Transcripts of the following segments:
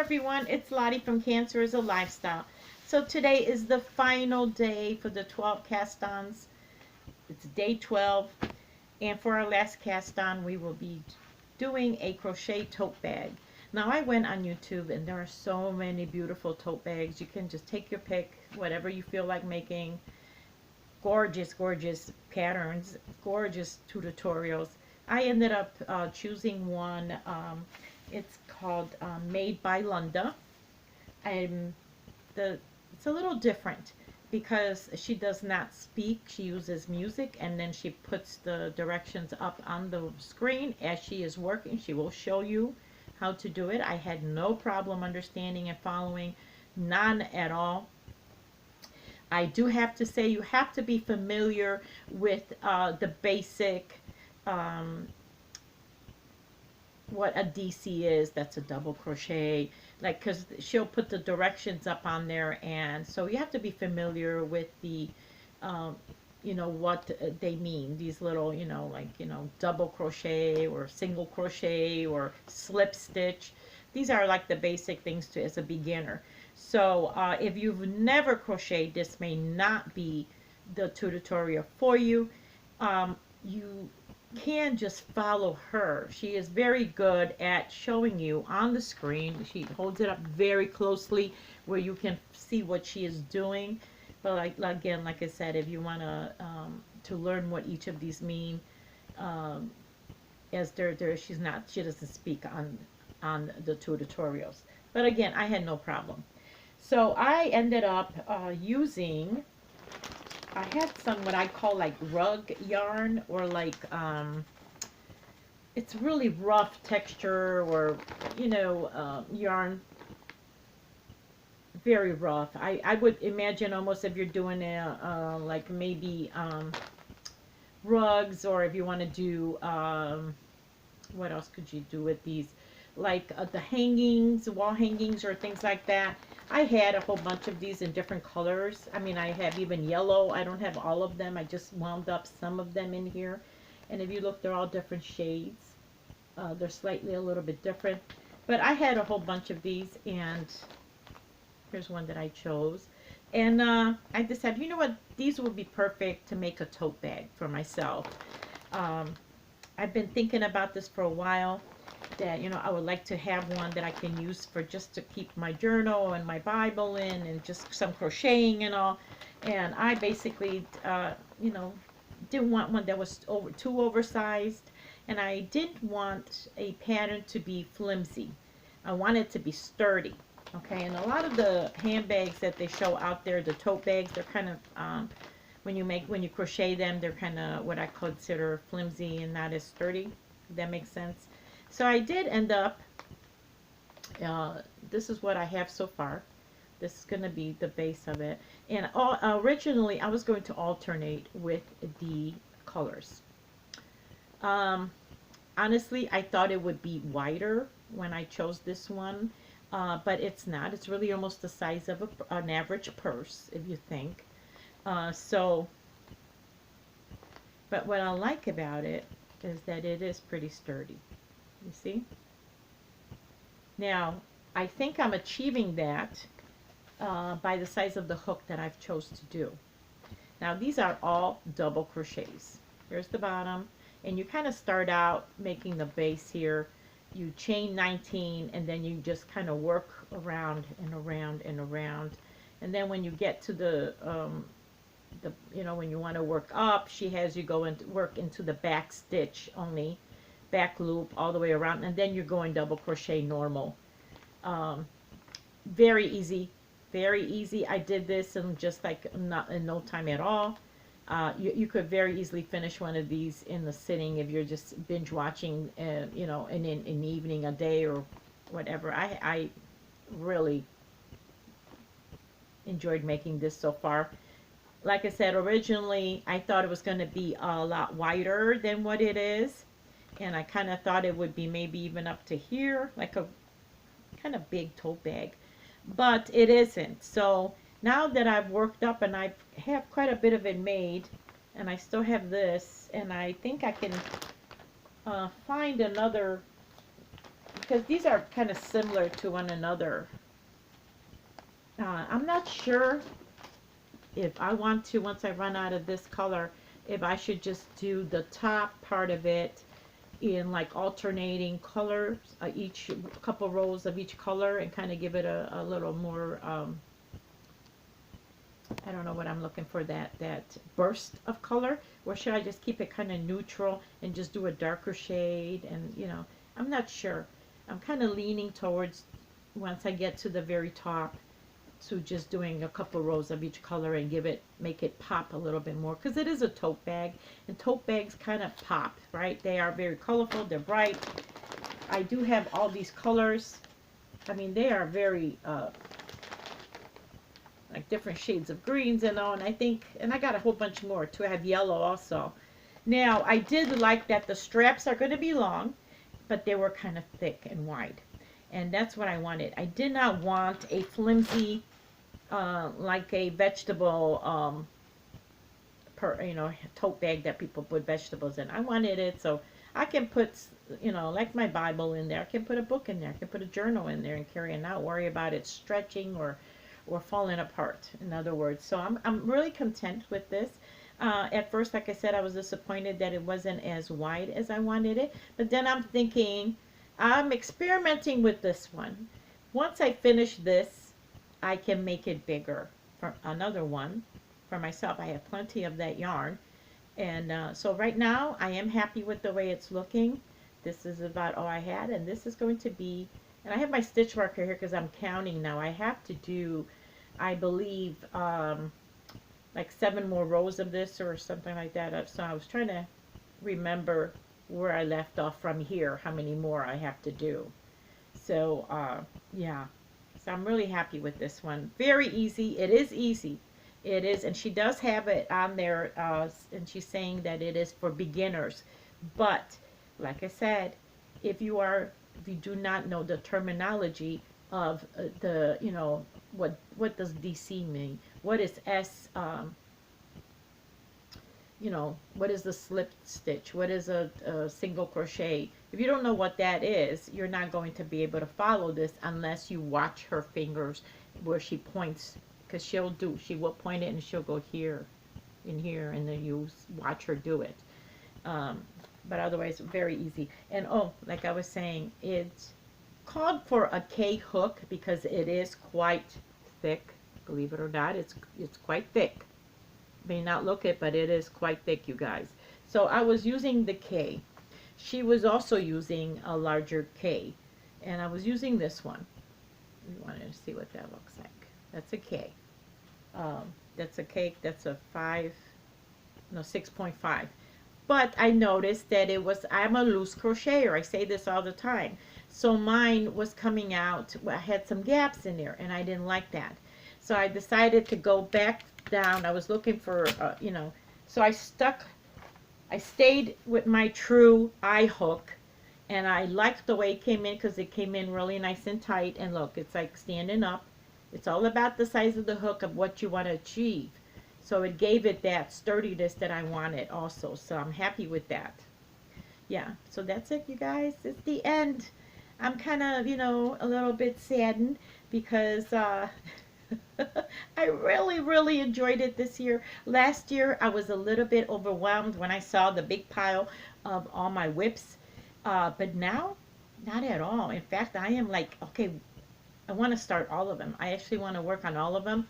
everyone, it's Lottie from Cancer is a Lifestyle. So today is the final day for the 12 cast-ons. It's day 12, and for our last cast-on we will be doing a crochet tote bag. Now I went on YouTube and there are so many beautiful tote bags. You can just take your pick, whatever you feel like making. Gorgeous, gorgeous patterns, gorgeous tutorials. I ended up choosing one. It's called Made by Lunda. It's a little different because she does not speak. She uses music, and then she puts the directions up on the screen as she is working. She will show you how to do it. I had no problem understanding and following, none at all. I do have to say you have to be familiar with the basic, what a DC is. That's a double crochet, like, because she'll put the directions up on there, and so you have to be familiar with the what they mean, these little, like, double crochet or single crochet or slip stitch. These are like the basic things to as a beginner. So if you've never crocheted, this may not be the tutorial for you. You can just follow her. She is very good at showing you on the screen. She holds it up very closely where you can see what she is doing. But again, like I said, if you want to learn what each of these mean, as she doesn't speak on the tutorials. But again, I had no problem. So I ended up using, I had some what I call like rug yarn, or like, it's really rough texture, or, yarn, very rough. I would imagine almost if you're doing like maybe rugs, or if you want to do, what else could you do with these? Like the hangings, wall hangings, or things like that. I had a whole bunch of these in different colors. I mean, I have even yellow. I don't have all of them. I just wound up some of them in here. And if you look, they're all different shades. They're slightly a little bit different. But I had a whole bunch of these, and here's one that I chose. And I decided, you know what, these would be perfect to make a tote bag for myself. I've been thinking about this for a while, that I would like to have one that I can use for just to keep my journal and my Bible in, and just some crocheting and all. And I basically didn't want one that was too oversized, and I didn't want a pattern to be flimsy. I wanted it to be sturdy. Okay, and a lot of the handbags that they show out there, the tote bags, they're kind of when you crochet them, they're kind of what I consider flimsy and not as sturdy, if that makes sense. So I did end up, this is what I have so far. This is going to be the base of it. And originally I was going to alternate with the colors. Honestly, I thought it would be wider when I chose this one, but it's not. It's really almost the size of an average purse, if you think. But what I like about it is that it is pretty sturdy. You see? Now, I think I'm achieving that by the size of the hook that I've chose to do. Now, these are all double crochets. Here's the bottom, and you kind of start out making the base here. You chain 19, and then you just kind of work around and around and around. And then when you get to the when you want to work up, she has you go and work into the back stitch only, back loop all the way around, and then you're going double crochet normal. Very easy, very easy. I did this in just like not in no time at all. You could very easily finish one of these in the sitting if you're just binge watching, in the evening, a day, or whatever. I really enjoyed making this so far. Like I said, originally I thought it was going to be a lot wider than what it is, and I kind of thought it would be maybe even up to here, like a kind of big tote bag, but it isn't. So now that I've worked up and I have quite a bit of it made, and I still have this, and I think I can find another because these are kind of similar to one another. I'm not sure if I want to, once I run out of this color, if I should just do the top part of it in like alternating colors, each couple rows of each color, and kind of give it a little more, I don't know what I'm looking for, that burst of color, or should I just keep it kind of neutral and just do a darker shade? And I'm not sure. I'm kind of leaning towards, once I get to the very top, to just doing a couple rows of each color and make it pop a little bit more, because it is a tote bag, and tote bags kind of pop, right? They are very colorful, they're bright. I do have all these colors. I mean, they are very like different shades of greens and all, and I got a whole bunch more too. I have yellow also. Now, I did like that the straps are going to be long, but they were kind of thick and wide, and that's what I wanted. I did not want a flimsy, like a vegetable, tote bag that people put vegetables in. I wanted it so I can put, like my Bible in there. I can put a book in there. I can put a journal in there and carry it, and not worry about it stretching or falling apart, in other words. So I'm really content with this. At first, like I said, I was disappointed that it wasn't as wide as I wanted it. But then I'm thinking, I'm experimenting with this one. Once I finish this, I can make it bigger for another one for myself. I have plenty of that yarn. And so right now, I am happy with the way it's looking. This is about all I had. And this is going to be, and I have my stitch marker here because I'm counting now. I have to do, I believe, like 7 more rows of this or something like that. So I was trying to remember where I left off from here, how many more I have to do. So, yeah. So I'm really happy with this one. Very easy. It is easy. It is, and she does have it on there, and she's saying that it is for beginners. But, like I said, if you do not know the terminology of what does DC mean? What is S, what is the slip stitch? What is a single crochet? If you don't know what that is, you're not going to be able to follow this unless you watch her fingers where she points, because she will point it and she'll go here and here, and then you watch her do it. But otherwise, very easy. And like I was saying, it's called for a K hook because it is quite thick. Believe it or not, it's quite thick. May not look it, but it is quite thick, you guys. So I was using the K. She was also using a larger K, and I was using this one. We wanted to see what that looks like. That's a K. That's a K. That's a 6.5. But I noticed that I'm a loose crocheter. I say this all the time. So mine was coming out, I had some gaps in there, and I didn't like that. So I decided to go back down. I was looking for, so I stayed with my true eye hook, and I liked the way it came in because it came in really nice and tight. And look, it's like standing up. It's all about the size of the hook of what you want to achieve. So it gave it that sturdiness that I wanted also. So I'm happy with that. Yeah, so that's it, you guys. It's the end. I'm kind of, a little bit saddened because I really, really enjoyed it this year. Last year, I was a little bit overwhelmed when I saw the big pile of all my whips. But now, not at all. In fact, I am like, okay, I want to start all of them. I actually want to work on all of them.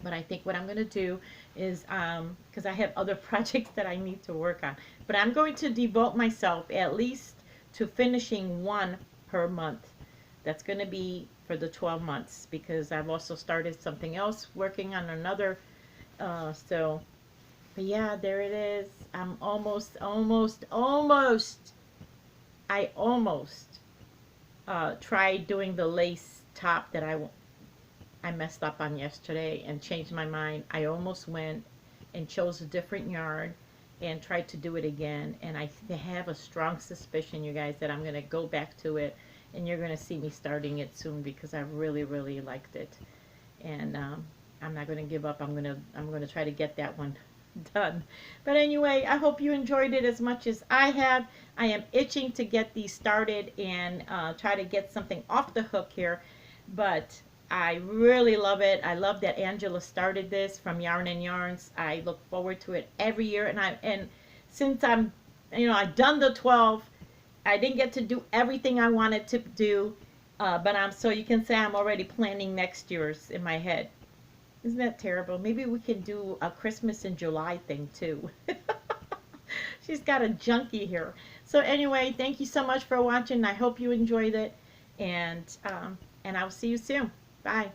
But I think what I'm going to do is, because I have other projects that I need to work on. But I'm going to devote myself at least to finishing one per month. That's going to be for the 12 months, because I've also started something else, working on another. But yeah, there it is. I'm almost tried doing the lace top that I messed up on yesterday and changed my mind. I almost went and chose a different yarn and tried to do it again. And I have a strong suspicion, you guys, that I'm going to go back to it, and you're going to see me starting it soon because I really, really liked it. And I'm not going to give up. I'm going to try to get that one done. But anyway, I hope you enjoyed it as much as I have. I am itching to get these started and try to get something off the hook here. But I really love it. I love that Angela started this from Yarn and Yarns. I look forward to it every year. And since I'm, I've done the 12. I didn't get to do everything I wanted to do. But so you can say I'm already planning next year's in my head. Isn't that terrible? Maybe we can do a Christmas in July thing too. She's got a junkie here. So anyway, thank you so much for watching. I hope you enjoyed it, and I'll see you soon. Bye.